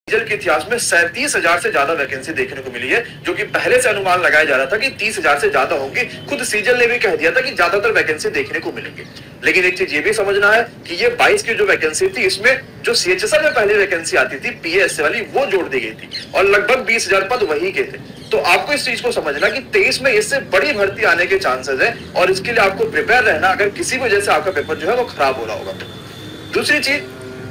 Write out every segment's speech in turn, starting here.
सीजल के इतिहास में 37,000 से ज्यादा वैकेंसी देखने को मिली है, जो कि पहले से अनुमान लगाया जा रहा था कि 30,000 से ज्यादा होंगी। खुद सीजल ने भी कह दिया था कि ज्यादातर वैकेंसी देखने को मिलेंगी। लेकिन एक चीज ये भी समझना है कि ये 22 की जो वैकेंसी थी, इसमें जो सीएचएसएल में पहले वैकेंसी आती थी पीएसए वाली, वो जोड़ दी गई थी और लगभग 20,000 पद वही के थे। तो आपको इस चीज को समझना कि 23 में इससे बड़ी भर्ती आने के चांसेस है और इसके लिए आपको प्रिपेयर रहना, अगर किसी वजह से आपका पेपर जो है वो खराब हो रहा होगा। दूसरी चीज,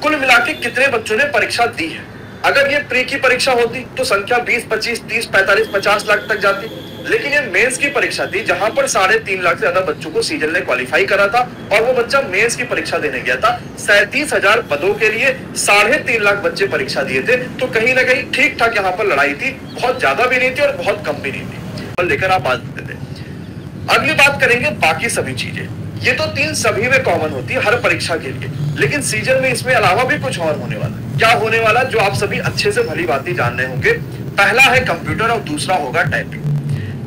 कुल मिला के कितने बच्चों ने परीक्षा दी है। अगर ये प्री की परीक्षा होती तो संख्या 20, 25, 30, 45, 50 लाख तक जाती, लेकिन ये मेंस की परीक्षा थी जहां पर 3.5 लाख से ज्यादा बच्चों को सीजल ने क्वालिफाई करा था और वो बच्चा मेंस की परीक्षा देने गया था। 37,000 पदों के लिए 3.5 लाख बच्चे परीक्षा दिए थे। तो कहीं ना कहीं ठीक ठाक यहाँ पर लड़ाई थी, बहुत ज्यादा भी नहीं थी और बहुत कम भी नहीं थी, और लेकर आप आ सकते थे। अगली बात करेंगे बाकी सभी चीजें। ये तो 3 सभी में कॉमन होती है हर परीक्षा के लिए, लेकिन सीजन में इसमें अलावा भी कुछ और होने वाला है। क्या होने वाला, जो आप सभी अच्छे से भली बात जान रहे होंगे। पहला है कंप्यूटर और दूसरा होगा टाइपिंग।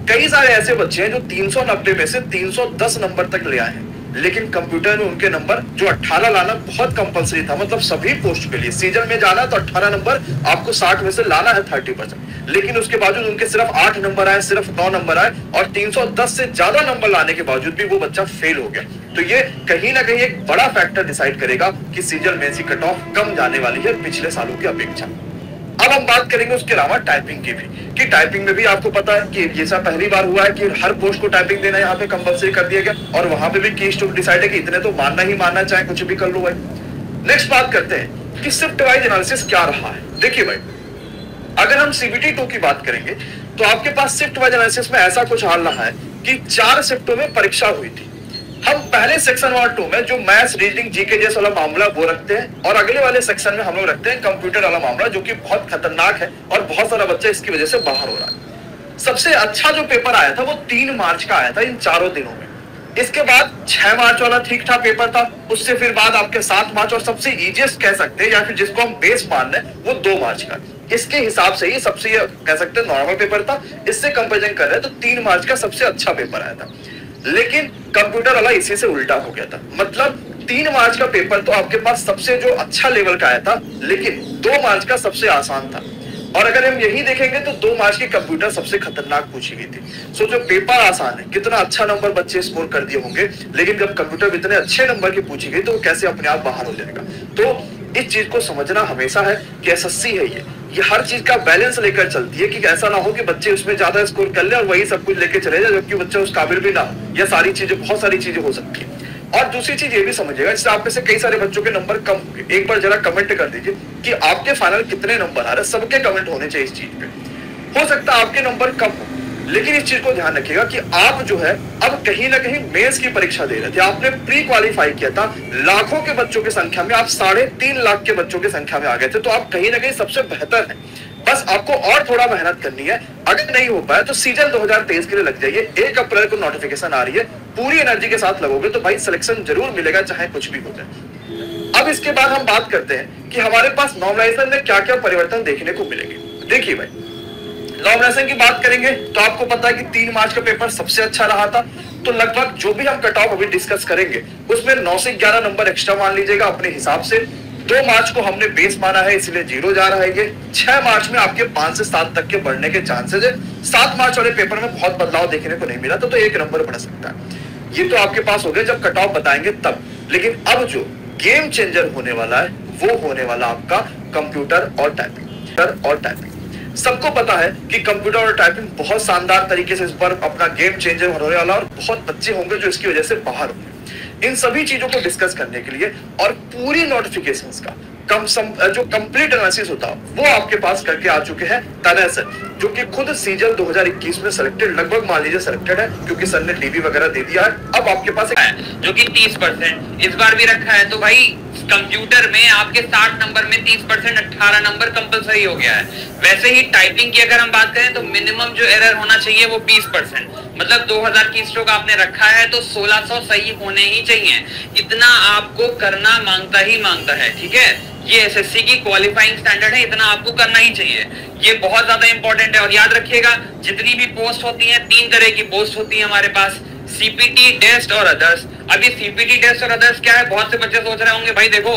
कई सारे ऐसे बच्चे हैं जो 390 में से 310 नंबर तक ले आए हैं, लेकिन कंप्यूटर में उनके नंबर जो 18 लाना बहुत कंपलसरी था, मतलब सभी पोस्ट के लिए सीजन में जाना तो 18 नंबर आपको 60 में से लाना है 30%, लेकिन उसके बावजूद उनके सिर्फ 8 नंबर आए, सिर्फ 9 नंबर आए और 310 से ज्यादा नंबर लाने के बावजूद भी वो बच्चा फेल हो गया। तो ये कहीं ना कहीं एक बड़ा फैक्टर डिसाइड करेगा कि सीजन में से कट ऑफ कम जाने वाली है पिछले सालों की अपेक्षा। अब हम बात करेंगे उसके अलावा टाइपिंग की भी, कि टाइपिंग में भी आपको पता है कि ये सब पहली बार हुआ है कि हर पोस्ट को टाइपिंग देना यहाँ पे कंपलसरी कर दिया गया और वहां पे भी केस टू डिसाइड है कि इतने तो मानना ही मानना, चाहे कुछ भी कर लो भाई। नेक्स्ट बात करते हैं कि शिफ्ट वाइज एनालिसिस क्या रहा है। देखिए भाई, अगर हम सीबीटी 2 की बात करेंगे तो आपके पास शिफ्ट वाइज एनालिसिस में ऐसा कुछ हाल रहा है कि 4 शिफ्टों में परीक्षा हुई थी। हम पहले सेक्शन 1 और 2 में जो मैथ्स, रीजनिंग, जीके जैसा वाला मामला वो रखते हैं और अगले वाले सेक्शन में हम लोग रखते हैं कंप्यूटर वाला मामला, जो कि बहुत खतरनाक है और बहुत सारा बच्चा इसकी वजह से बाहर हो रहा है। सबसे अच्छा जो पेपर आया था वो 3 मार्च का आया था इन चारों दिनों में। इसके बाद 6 मार्च वाला ठीक ठाक पेपर था, उससे फिर बाद आपके 7 मार्च और सबसे इजीएस्ट कह सकते हैं या फिर जिसको हम बेस मान रहे हैं वो 2 मार्च का। इसके हिसाब से ही सबसे कह सकते हैं नॉर्मल पेपर था। इससे कंपेरिजन कर रहे हैं तो 3 मार्च का सबसे अच्छा पेपर आया था, लेकिन कंप्यूटर वाला इसी से उल्टा हो गया था। मतलब 3 मार्च का पेपर तो आपके पास सबसे जो अच्छा लेवल का आया था, लेकिन 2 मार्च का सबसे आसान था। और अगर हम यही देखेंगे तो 2 मार्च की कंप्यूटर सबसे खतरनाक पूछी गई थी। सो जो पेपर आसान है, कितना अच्छा नंबर बच्चे स्कोर कर दिए होंगे, लेकिन जब कंप्यूटर इतने अच्छे नंबर की पूछी गई तो कैसे अपने आप बाहर हो जाएगा। तो इस चीज को समझना हमेशा है कि एसएससी है ये हर चीज का बैलेंस लेकर चलती है, कि ऐसा ना हो कि बच्चे उसमें ज्यादा स्कोर कर ले और वही सब कुछ लेके चले जाए जबकि बच्चा उस काबिल भी ना हो। यह सारी चीजें, बहुत सारी चीजें हो सकती है। और दूसरी चीज ये भी समझिएगा, जैसे आप में से कई सारे बच्चों के नंबर कम होंगे, एक बार जरा कमेंट कर दीजिए कि आपके फाइनल कितने नंबर आ रहे हैं। सबके कमेंट होने चाहिए इस चीज पे। हो सकता है आपके नंबर कम हो, लेकिन इस चीज को ध्यान रखिएगा कि आप जो है अब कहीं ना कहीं मेंस की परीक्षा दे रहे थे, आपने प्री क्वालिफाई किया था, लाखों के बच्चों की संख्या में आप 3.5 लाख के बच्चों की संख्या में आ गए थे, तो आप कहीं ना कहीं सबसे बेहतर है। बस आपको और थोड़ा मेहनत करनी है। अगर नहीं हो पाया तो सीजन 2023 के लिए लग जाइए। 1 अप्रैल को नोटिफिकेशन आ रही है, पूरी एनर्जी के साथ लगोगे तो भाई सिलेक्शन जरूर मिलेगा, चाहे कुछ भी हो जाए। अब इसके बाद हम बात करते हैं कि हमारे पास नॉर्मलाइजेशन में क्या क्या परिवर्तन देखने को मिलेंगे। देखिए भाई, नॉर्मलाइजेशन की बात करेंगे तो आपको पता है कि 3 मार्च का पेपर सबसे अच्छा रहा था, तो लगभग जो भी हम कट ऑफ अभी डिस्कस करेंगे उसमें 9 से 11 नंबर एक्स्ट्रा मान लीजिएगा अपने हिसाब से। 2 मार्च को हमने बेस माना है इसलिए 0 जा रहा है ये। 6 मार्च में आपके 5 से 7 तक के बढ़ने के चांसेस है। 7 मार्च वाले पेपर में बहुत बदलाव देखने को नहीं मिला तो 1 नंबर बढ़ सकता है। ये तो आपके पास हो गया जब कट ऑफ बताएंगे तब। लेकिन अब जो गेम चेंजर होने वाला है वो होने वाला आपका कंप्यूटर और टाइपिंग। सबको पता है कि कंप्यूटर और टाइपिंग बहुत शानदार तरीके से इस बार अपना गेम चेंजर होने वाला और बहुत बच्चे होंगे जो इसकी वजह से बाहर होंगे। इन सभी चीजों को डिस्कस करने के लिए और पूरी नोटिफिकेशंस का जो कंप्लीट एनालिसिस होता वो आपके पास करके आ चुके हैं तनय सर, जो कि खुद सीजन 2021 में सिलेक्टेड, लगभग मान लीजिए सिलेक्टेड है क्योंकि सर ने डीबी वगैरह दे दिया है। अब आपके पास जो कि 30% इस बार भी रखा है। तो भाई कंप्यूटर में आपके 60 नंबर में 30% 18 नंबर कंपलसरी हो गया है। वैसे ही टाइपिंग की अगर हम बात करें तो मिनिमम जो एरर होना चाहिए वो 20%, मतलब 2000 की स्ट्रोक आपने रखा है तो 1600 सही होने ही चाहिए। इतना आपको करना मांगता ही मांगता है, ठीक है। ये एसएससी की क्वालिफाइंग स्टैंडर्ड है, इतना आपको करना ही चाहिए। ये बहुत ज्यादा इंपॉर्टेंट है। और याद रखिएगा जितनी भी पोस्ट होती है 3 तरह की पोस्ट होती है हमारे पास, सीपीटी, टेस्ट और अदर्स। अभी सीपीटी, टेस्ट और अदर्स क्या है, बहुत से बच्चे सोच रहे होंगे भाई देखो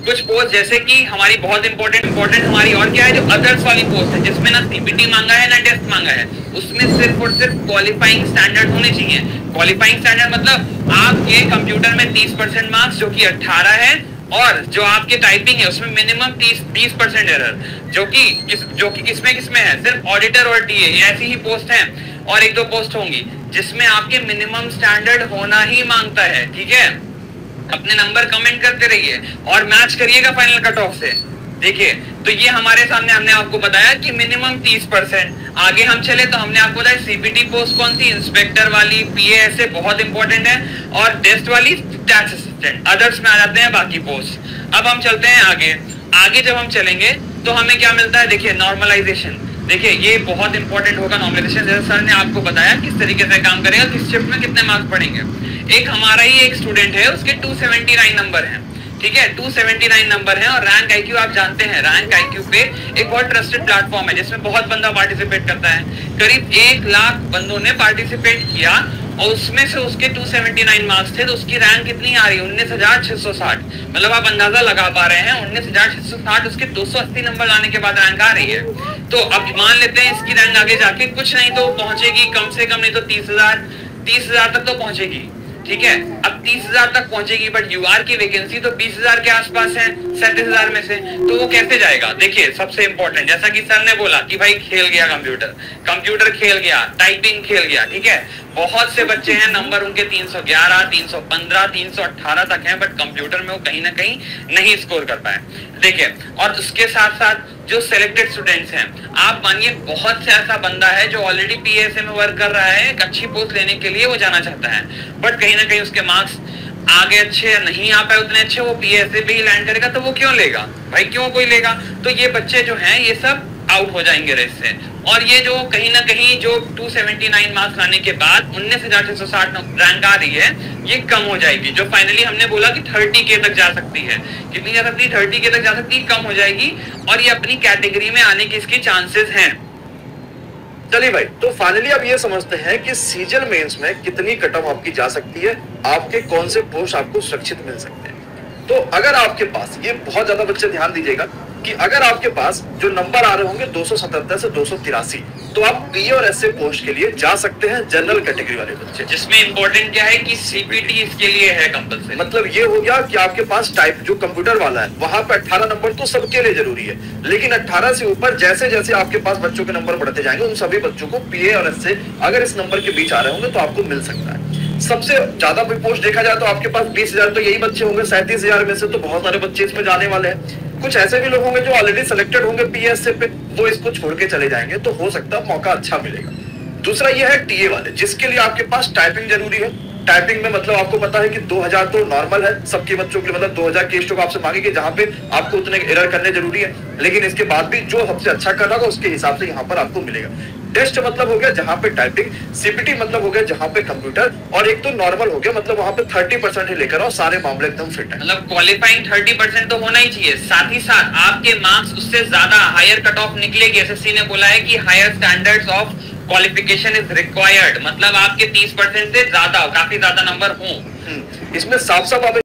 कुछ पोस्ट जैसे कि हमारी बहुत इंपॉर्टेंट हमारी और क्या है, जो अदर्स वाली पोस्ट है जिसमें ना सीपीटी मांगा है ना टेस्ट मांगा है, उसमें सिर्फ और सिर्फ क्वालिफाइंग स्टैंडर्ड होने चाहिए। क्वालिफाइंग स्टैंडर्ड मतलब आपके कंप्यूटर में 30% मार्क्स जो कि 18 है, और जो आपके टाइपिंग है उसमें मिनिमम 30% एरर, जो कि किसमें है, सिर्फ ऑडिटर और टीए ऐसी ही पोस्ट है। और एक दो पोस्ट होंगी जिसमें आपके मिनिमम स्टैंडर्ड होना ही मांगता है। ठीक है, अपने नंबर कमेंट करते रहिए और मैच करिएगा फाइनल कट ऑफ से। देखिए, तो ये हमारे सामने हमने आपको बताया कि मिनिमम 30%। आगे हम चले तो हमने आपको बताया सीपीटी पोस्ट कौन सी, इंस्पेक्टर वाली, पीएएसए बहुत इंपॉर्टेंट है, और टेस्ट वाली टैक्स असिस्टेंट। अदर्स में आ जाते हैं बाकी पोस्ट। अब हम चलते हैं आगे जब हम चलेंगे तो हमें क्या मिलता है, देखिए नॉर्मलाइजेशन। देखिए ये बहुत इंपॉर्टेंट होगा नॉर्मलाइजेशन, जैसे सर ने आपको बताया किस तरीके से काम करेगा, किस शिफ्ट में कितने मार्क्स पढ़ेंगे। एक हमारा ही एक स्टूडेंट है, उसके 279 नंबर हैं। ठीक है, 279 नंबर है, और रैंक आईक्यू आप जानते हैं, रैंक आईक्यू पे एक बहुत ट्रस्टेड प्लेटफॉर्म है जिसमें बहुत बंदा पार्टिसिपेट करता है। करीब 1 लाख बंदों ने पार्टिसिपेट किया और उसमें से उसके 279 मार्क्स थे, तो उसकी रैंक कितनी आ रही है, 19,660। मतलब आप अंदाजा लगा पा रहे हैं 19,660, उसके 280 नंबर लाने के बाद रैंक आ रही है। तो अब मान लेते हैं इसकी रैंक आगे जाके कुछ नहीं तो पहुंचेगी, कम से कम नहीं तो 30,000 तक तो पहुंचेगी। ठीक है, अब 30,000 तक पहुंचेगी, बट यूआर की वैकेंसी तो 20,000 के आसपास है 37,000 में से, तो वो कैसे जाएगा। देखिए सबसे इंपॉर्टेंट, जैसा कि सर ने बोला कि भाई खेल गया कंप्यूटर खेल गया, टाइपिंग खेल गया। ठीक है, बहुत से बच्चे हैं नंबर उनके 311, 315, 318 तक हैं, बट कंप्यूटर में वो कहीं ना कहीं नहीं स्कोर कर पाए। देखिए, और उसके साथ साथ जो सिलेक्टेड स्टूडेंट्स हैं, आप मानिए बहुत से ऐसा बंदा है जो ऑलरेडी पीएसए में वर्क कर रहा है, एक अच्छी पोस्ट लेने के लिए वो जाना चाहता है, बट कहीं ना कहीं उसके मार्क्स आगे अच्छे नहीं आ पाए उतने अच्छे, वो पीएसए पे ही लैंड करेगा, तो वो क्यों लेगा भाई, क्यों कोई लेगा। तो ये बच्चे जो हैं ये सब आउट हो जाएंगे रेस से। और ये जो कहीं ना कहीं जो 279 मार्क्स लाने के बाद 19,660 रैंक आ रही है, ये कम हो जाएगी, जो फाइनली हमने बोला कि 30K तक जा सकती है। कितनी जा सकती है, 30K तक जा सकती है, कम हो जाएगी, और ये अपनी कैटेगरी में आने की इसकी चांसेस हैं। चलिए भाई, तो फाइनली अब ये समझते हैं कि सीजल मेंस में कितनी कट ऑफ आपकी जा सकती है, आपके कौन से पोस्ट आपको सुरक्षित मिल सकते हैं। तो अगर आपके पास, ये बहुत ज्यादा बच्चे ध्यान दीजिएगा कि अगर आपके पास जो नंबर आ रहे होंगे 277 से 283, तो आप पी और एसए पोस्ट के लिए जा सकते हैं, जनरल कैटेगरी वाले बच्चे। जिसमें इंपॉर्टेंट क्या है कि सीपीटी इसके लिए है कंपल्सरी। मतलब ये हो गया कि आपके पास टाइप जो कंप्यूटर वाला है वहां पे 18 नंबर तो सबके लिए जरूरी है, लेकिन 18 से ऊपर जैसे जैसे आपके पास बच्चों के नंबर बढ़ते जाएंगे, उन सभी बच्चों को पीए और एसए अगर इस नंबर के बीच आ रहे होंगे तो आपको मिल सकता है। सबसे ज्यादा भी पोस्ट देखा जाए तो आपके पास 20,000 तो यही बच्चे होंगे, 37,000 में से तो बहुत सारे बच्चे इसमें जाने वाले हैं। कुछ ऐसे भी लोग होंगे जो ऑलरेडी सिलेक्टेड होंगे पीएसए पे, वो इसको छोड़ के चले जाएंगे, तो हो सकता है मौका अच्छा मिलेगा। दूसरा ये है टीए वाले, जिसके लिए आपके पास टाइपिंग जरूरी है। टाइपिंग में मतलब आपको पता है कि 2000 तो नॉर्मल है सबके बच्चों के लिए, मतलब 2000 के स्ट्रोक आपसे मांगेंगे जहां पे आपको उतने एरर करने जरूरी है, लेकिन इसके बाद भी जो सबसे अच्छा कर रहा होगा उसके हिसाब से यहाँ पर आपको मिलेगा। टेस्ट मतलब हो गया जहां पे टाइपिंग, सीपीटी मतलब हो गया जहां पे कंप्यूटर, और एक तो नॉर्मल हो गया मतलब वहां पे 30% ही लेकर आओ, सारे मामले एकदम फिट है। मतलब क्वालिफाइंग 30% तो होना ही चाहिए, साथ ही साथ आपके मार्क्स उससे ज्यादा हायर कट ऑफ निकलेगी। एसएससी ने बोला है कि higher standards of qualification is required, मतलब आपके 30% से ज्यादा, काफी ज्यादा नंबर हो। इसमें साफ साफ